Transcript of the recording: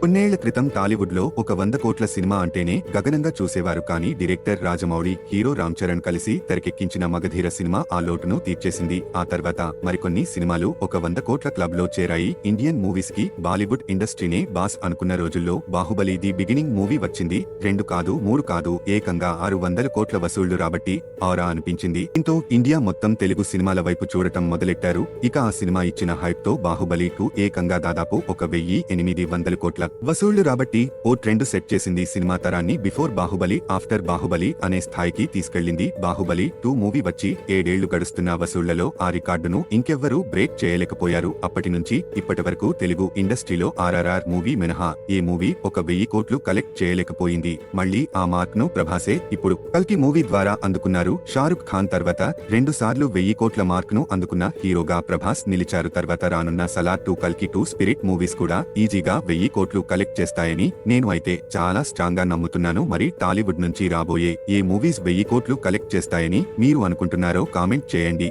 కొన్నేళ్ల క్రితం టాలీవుడ్లో ఒక 100 కోట్ల సినిమా అంటేనే గగనంగా చూసేవారు. కానీ డైరెక్టర్ రాజమౌళి, హీరో రామ్ చరణ్ కలిసి తెరకెక్కించిన మగధీర సినిమా ఆ లోటును తీర్చేసింది. ఆ తర్వాత మరికొన్ని సినిమాలు ఒక 100 కోట్ల క్లబ్ లో చేరాయి. ఇండియన్ మూవీస్ కి బాలీవుడ్ ఇండస్ట్రీనే బాస్ అనుకున్న రోజుల్లో బాహుబలి ది బిగినింగ్ మూవీ వచ్చింది. 2 కాదు 3 కాదు ఏకంగా 600 కోట్ల వసూళ్లు రాబట్టి ఆరా అనిపించింది. దీంతో ఇండియా మొత్తం తెలుగు సినిమాల వైపు చూడటం మొదలెట్టారు. ఇక ఆ సినిమా ఇచ్చిన హైప్ తో బాహుబలి 2 ఏకంగా దాదాపు 1800 కోట్ల వసూళ్లు రాబట్టి ఓ ట్రెండ్ సెట్ చేసింది. సినిమా తరాన్ని బిఫోర్ బాహుబలి ఆఫ్టర్ బాహుబలి అనే స్థాయికి తీసుకెళ్లింది. బాహుబలి 2 మూవీ వచ్చి 7 ఏళ్లు గడుస్తున్న వసూళ్లలో ఆ రికార్డును ఇంకెవ్వరూ బ్రేక్ చేయలేకపోయారు. అప్పటి నుంచి ఇప్పటి వరకు తెలుగు ఇండస్ట్రీలో RRR మూవీ మినహా ఏ మూవీ 1000 కోట్లు కలెక్ట్ చేయలేకపోయింది. మళ్లీ ఆ మార్క్ ను ప్రభాసే ఇప్పుడు కల్కి మూవీ ద్వారా అందుకున్నారు. షారుఖ్ ఖాన్ తర్వాత 2 సార్లు 1000 కోట్ల మార్క్ ను అందుకున్న హీరోగా ప్రభాస్ నిలిచారు. తర్వాత రానున్న సలార్ 2, కల్కి 2, స్పిరిట్ మూవీస్ కూడా ఈజీగా 1000 కోట్లు కలెక్ట్ చేస్తాయని నేను అయితే చాలా స్ట్రాంగ్ గా నమ్ముతున్నాను. మరి టాలీవుడ్ నుంచి రాబోయే ఏ మూవీస్ 1000 కోట్లు కలెక్ట్ చేస్తాయని మీరు అనుకుంటున్నారో కామెంట్ చేయండి.